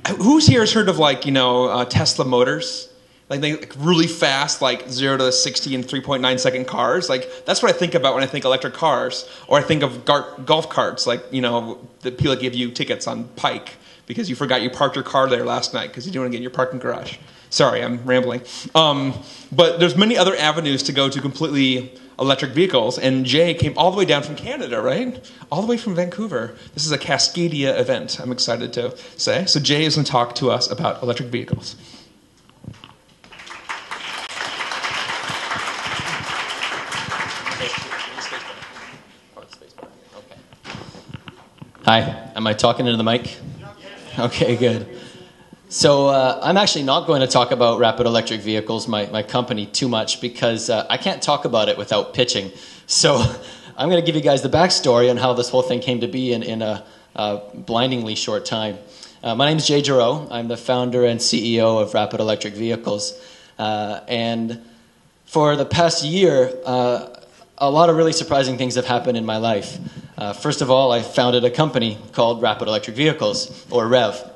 Who's here has heard of Tesla Motors? Like they really fast, like 0 to 60 in 3.9 second cars. Like that's what I think about when I think electric cars, or I think of golf carts. Like the people that give you tickets on Pike because you forgot you parked your car there last night because you didn't want to get in your parking garage. Sorry, I'm rambling. But there's many other avenues to go to completely electric vehicles. And Jay came all the way down from Canada, right? All the way from Vancouver. This is a Cascadia event, I'm excited to say. So Jay is going to talk to us about electric vehicles. Hi, am I talking into the mic? Okay, good. So I'm actually not going to talk about rapid electric vehicles, my company, too much because I can't talk about it without pitching. So I'm going to give you guys the backstory on how this whole thing came to be in a blindingly short time. My name is Giraud. I'm the founder and CEO of Rapid Electric Vehicles. And for the past year, a lot of really surprising things have happened in my life. First of all, I founded a company called Rapid Electric Vehicles, or REV.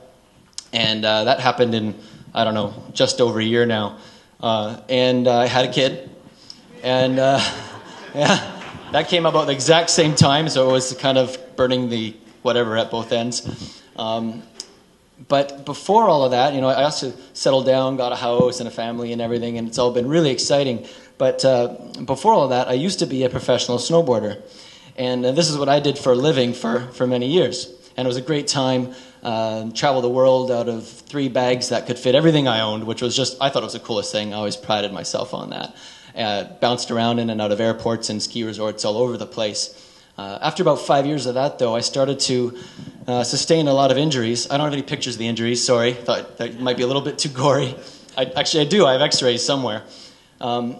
And that happened in, I don't know, just over a year now. And I had a kid. And yeah, that came about the exact same time, so it was kind of burning the whatever at both ends. But before all of that, I also settled down, got a house and a family and everything, and it's all been really exciting. But before all of that, I used to be a professional snowboarder. And this is what I did for a living for many years. And it was a great time. Traveled the world out of 3 bags that could fit everything I owned, which was just, I thought it was the coolest thing. I always prided myself on that. Bounced around in and out of airports and ski resorts all over the place. After about 5 years of that, though, I started to sustain a lot of injuries. I don't have any pictures of the injuries, sorry. Thought that might be a little bit too gory. Actually, I do. I have x-rays somewhere. And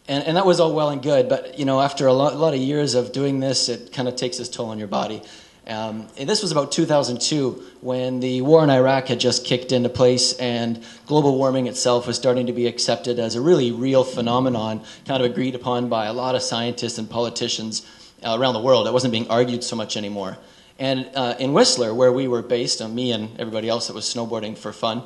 that was all well and good, but after a lot of years of doing this, it kind of takes its toll on your body. And this was about 2002 when the war in Iraq had just kicked into place and global warming itself was starting to be accepted as a really real phenomenon, kind of agreed upon by a lot of scientists and politicians around the world. It wasn't being argued so much anymore. And in Whistler, where we were based, me and everybody else that was snowboarding for fun,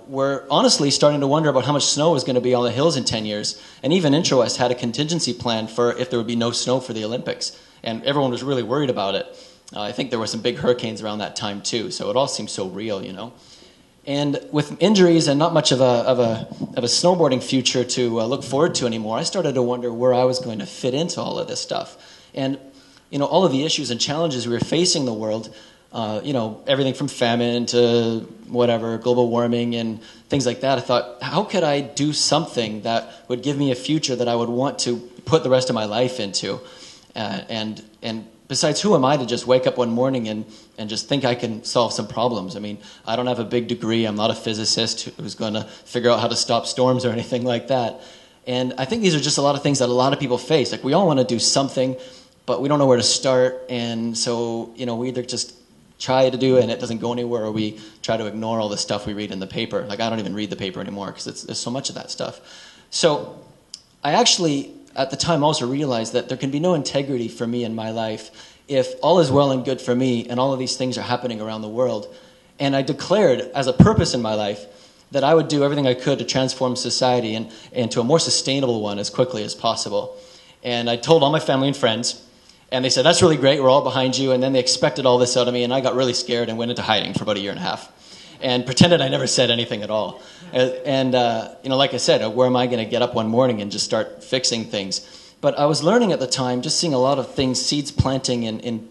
we're honestly starting to wonder about how much snow was going to be on the hills in 10 years. And even IntraWest had a contingency plan for if there would be no snow for the Olympics. And everyone was really worried about it. I think there were some big hurricanes around that time too, so it all seemed so real, And with injuries and not much of a snowboarding future to look forward to anymore, I started to wonder where I was going to fit into all of this stuff. And all of the issues and challenges we were facing in the world, everything from famine to whatever, global warming and things like that. I thought, how could I do something that would give me a future that I would want to put the rest of my life into? And besides, who am I to just wake up one morning and just think I can solve some problems? I mean, I don't have a big degree. I'm not a physicist who's going to figure out how to stop storms or anything like that. And I think these are just a lot of things that a lot of people face. Like, we all want to do something, but we don't know where to start. And so, we either just try to do it and it doesn't go anywhere, or we try to ignore all the stuff we read in the paper. Like, I don't even read the paper anymore because there's so much of that stuff. So I actually, at the time, also realized that there can be no integrity for me in my life if all is well and good for me and all of these things are happening around the world. And I declared as a purpose in my life that I would do everything I could to transform society and into a more sustainable one as quickly as possible. And I told all my family and friends, and they said, that's really great, we're all behind you. And then they expected all this out of me, and I got really scared and went into hiding for about a year and a half and pretended I never said anything at all. And like I said, where am I going to get up one morning and just start fixing things? But I was learning at the time, just seeing a lot of things, seeds planting in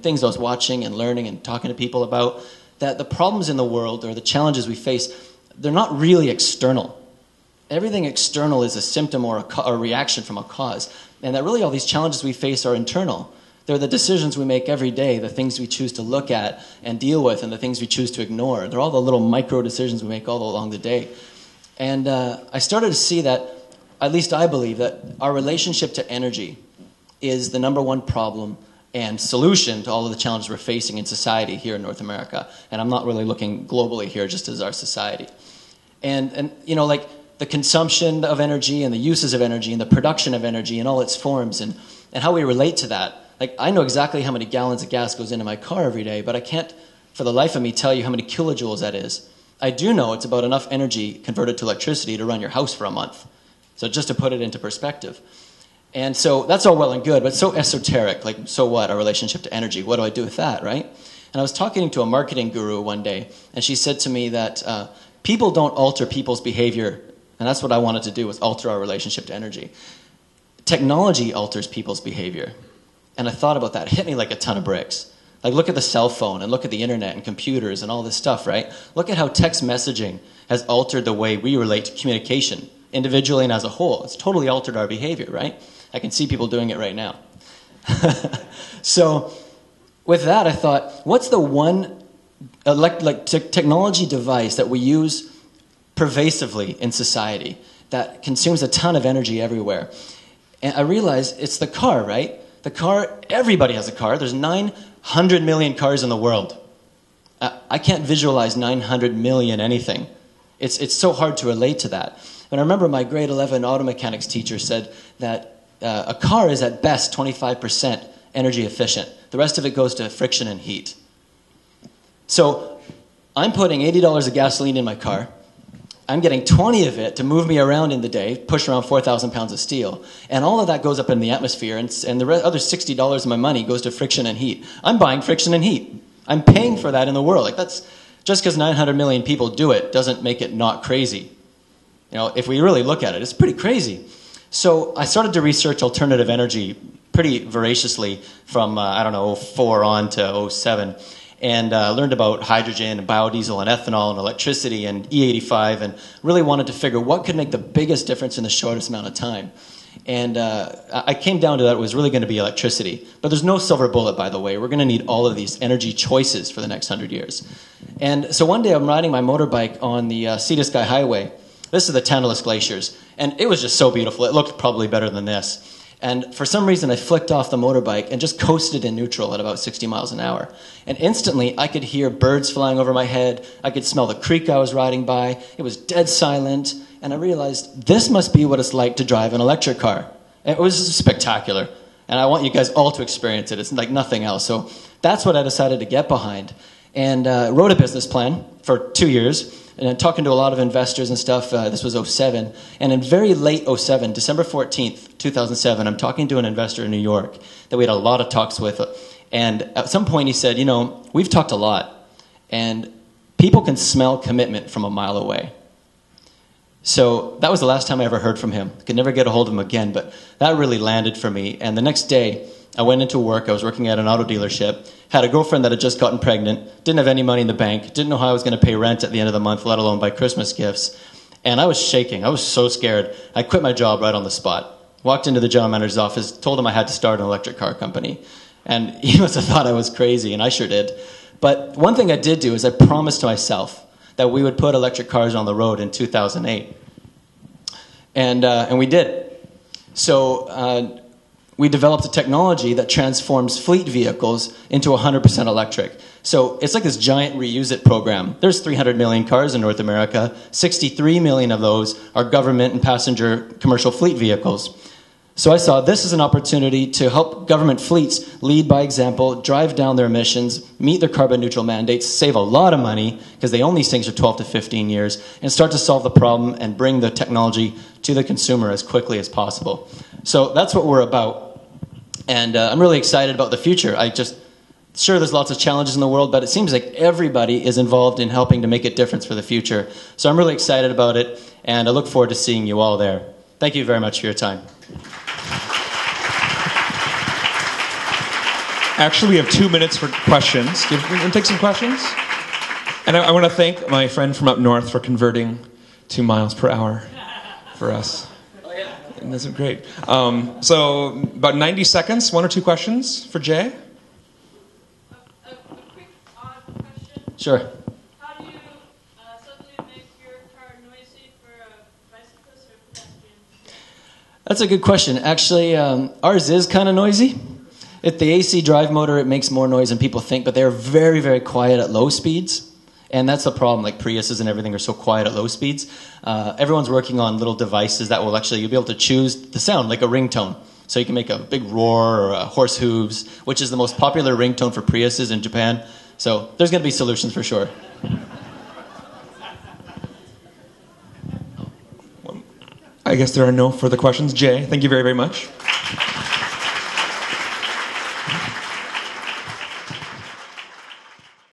things I was watching and learning and talking to people about, that the problems in the world or the challenges we face, they're not really external. Everything external is a symptom or a reaction from a cause. And that really all these challenges we face are internal. They're the decisions we make every day, the things we choose to look at and deal with, and the things we choose to ignore. They're all the little micro decisions we make all along the day. And I started to see that, at least I believe, that our relationship to energy is the number one problem and solution to all of the challenges we're facing in society here in North America. And I'm not really looking globally here, just as our society. And like the consumption of energy and the uses of energy and the production of energy in all its forms and how we relate to that. Like, I know exactly how many gallons of gas goes into my car every day, but I can't for the life of me tell you how many kilojoules that is. I do know it's about enough energy converted to electricity to run your house for a month. So just to put it into perspective. And so that's all well and good, but it's so esoteric. Like, so what, our relationship to energy? What do I do with that, right? And I was talking to a marketing guru one day, and she said to me that people don't alter people's behavior, and that's what I wanted to do, was alter our relationship to energy. Technology alters people's behavior. And I thought about that. It hit me like a ton of bricks. Like, look at the cell phone, and look at the internet and computers and all this stuff, right? Look at how text messaging has altered the way we relate to communication, individually and as a whole. It's totally altered our behavior, right? I can see people doing it right now. So with that, I thought, what's the one technology device that we use pervasively in society that consumes a ton of energy everywhere? And I realized it's the car, right? The car, everybody has a car. There's 900 million cars in the world. I can't visualize 900 million anything. It's so hard to relate to that. And I remember my grade 11 auto mechanics teacher said that a car is at best 25% energy efficient. The rest of it goes to friction and heat. So I'm putting $80 of gasoline in my car. I'm getting 20 of it to move me around in the day, push around 4,000 pounds of steel. And all of that goes up in the atmosphere, and the other $60 of my money goes to friction and heat. I'm buying friction and heat. I'm paying for that in the world. Like, that's just because 900 million people do it doesn't make it not crazy. You know, if we really look at it, it's pretty crazy. So I started to research alternative energy pretty voraciously from, '04 on to '07. And learned about hydrogen and biodiesel and ethanol and electricity and E85, and really wanted to figure what could make the biggest difference in the shortest amount of time. And I came down to that it was really going to be electricity. But there's no silver bullet, by the way. We're going to need all of these energy choices for the next 100 years. And so one day I'm riding my motorbike on the Sea to Sky Highway. This is the Tantalus Glaciers. And it was just so beautiful. It looked probably better than this. And for some reason, I flicked off the motorbike and just coasted in neutral at about 60 miles an hour. And instantly, I could hear birds flying over my head. I could smell the creek I was riding by. It was dead silent. And I realized this must be what it's like to drive an electric car. It was spectacular. And I want you guys all to experience it. It's like nothing else. So that's what I decided to get behind. And wrote a business plan for 2 years. And talking to a lot of investors and stuff, this was '07. And in very late '07, December 14th, 2007, I'm talking to an investor in New York that we had a lot of talks with. And at some point he said, you know, we've talked a lot. And people can smell commitment from a mile away. So that was the last time I ever heard from him. Could never get a hold of him again, but that really landed for me. And the next day, I went into work. I was working at an auto dealership, had a girlfriend that had just gotten pregnant, didn't have any money in the bank, didn't know how I was going to pay rent at the end of the month, let alone buy Christmas gifts. And I was shaking. I was so scared. I quit my job right on the spot. Walked into the general manager's office, told him I had to start an electric car company. And he must have thought I was crazy, and I sure did. But one thing I did do is I promised to myself that we would put electric cars on the road in 2008. And we did. So we developed a technology that transforms fleet vehicles into 100% electric. So it's like this giant reuse it program. There's 300 million cars in North America. 63 million of those are government and passenger commercial fleet vehicles. So I saw this as an opportunity to help government fleets lead by example, drive down their emissions, meet their carbon neutral mandates, save a lot of money because they own these things for 12 to 15 years, and start to solve the problem and bring the technology to the consumer as quickly as possible. So that's what we're about. And I'm really excited about the future. Sure, there's lots of challenges in the world, but it seems like everybody is involved in helping to make a difference for the future. So I'm really excited about it, and I look forward to seeing you all there. Thank you very much for your time. Actually, we have 2 minutes for questions. Do you want to take some questions? And I want to thank my friend from up north for converting 2 miles per hour for us. Oh, yeah. And that's great. So about 90 seconds, 1 or 2 questions for Jay. A quick odd question. Sure. How do you suddenly make your car noisy for a bicyclist or pedestrian? That's a good question. Actually, ours is kind of noisy. At the AC drive motor, it makes more noise than people think, but they're very, very quiet at low speeds. And that's the problem. Like Priuses and everything are so quiet at low speeds. Everyone's working on little devices that will actually, you'll be able to choose the sound, like a ringtone. So you can make a big roar or a horse hooves, which is the most popular ringtone for Priuses in Japan. So there's going to be solutions for sure. I guess there are no further questions. Jay, thank you very, very much.